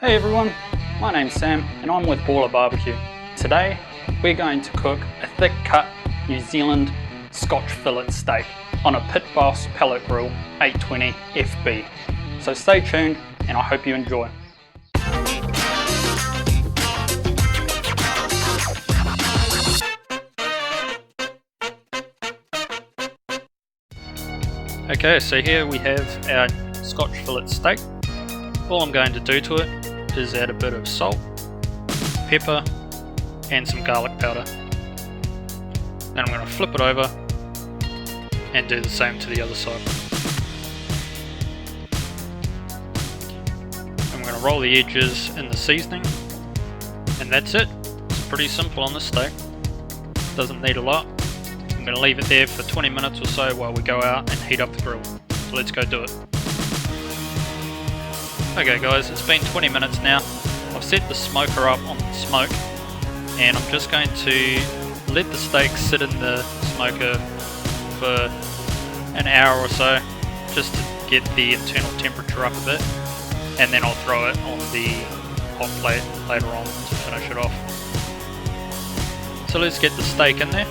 Hey everyone, my name's Sam and I'm with BallerBBQ. Today we're going to cook a thick cut New Zealand scotch fillet steak on a Pit Boss pellet grill 820 FB. So stay tuned and I hope you enjoy. Okay, so here we have our scotch fillet steak. All I'm going to do to it is add a bit of salt, pepper and some garlic powder. Then I'm going to flip it over and do the same to the other side. I'm going to roll the edges in the seasoning and that's it. It's pretty simple on this steak, doesn't need a lot. I'm going to leave it there for 20 minutes or so while we go out and heat up the grill. So let's go do it. Okay guys, it's been 20 minutes now. I've set the smoker up on smoke and I'm just going to let the steak sit in the smoker for an hour or so just to get the internal temperature up a bit, and then I'll throw it on the hot plate later on to finish it off. So let's get the steak in there.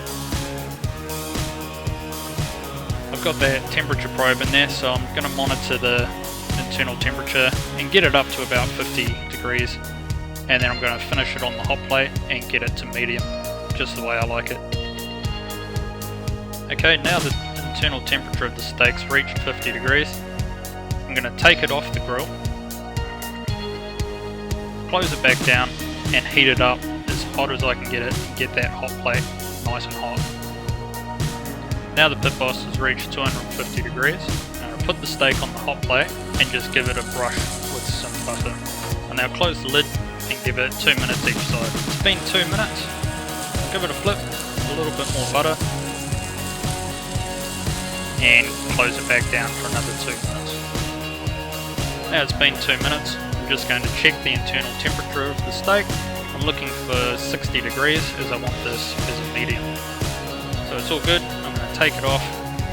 I've got that temperature probe in there, so I'm going to monitor the internal temperature and get it up to about 50 degrees, and then I'm going to finish it on the hot plate and get it to medium, just the way I like it. Okay, now the internal temperature of the steak's reached 50 degrees, I'm going to take it off the grill, close it back down and heat it up as hot as I can get it and get that hot plate nice and hot. Now the Pit Boss has reached 250 degrees. Put the steak on the hot plate and just give it a brush with some butter. And now close the lid and give it 2 minutes each side. It's been 2 minutes. Give it a flip, a little bit more butter, and close it back down for another 2 minutes. Now it's been 2 minutes. I'm just going to check the internal temperature of the steak. I'm looking for 60 degrees as I want this as a medium. So it's all good. I'm going to take it off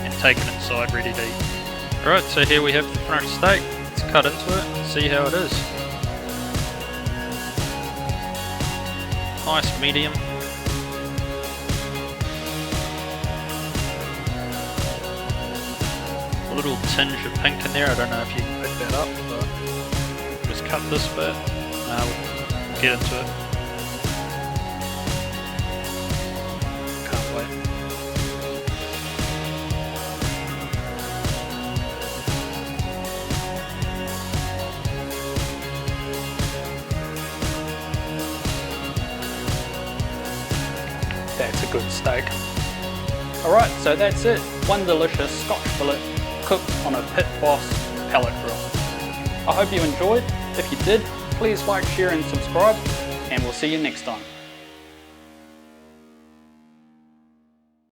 and take it inside ready to eat. Alright, so here we have the finished steak. Let's cut into it and see how it is. Nice medium. A little tinge of pink in there, I don't know if you can pick that up, but just cut this bit. We'll get into it. Can't wait. That's a good steak. Alright, so that's it. One delicious scotch fillet cooked on a Pit Boss pellet grill. I hope you enjoyed. If you did, please like, share and subscribe, and we'll see you next time.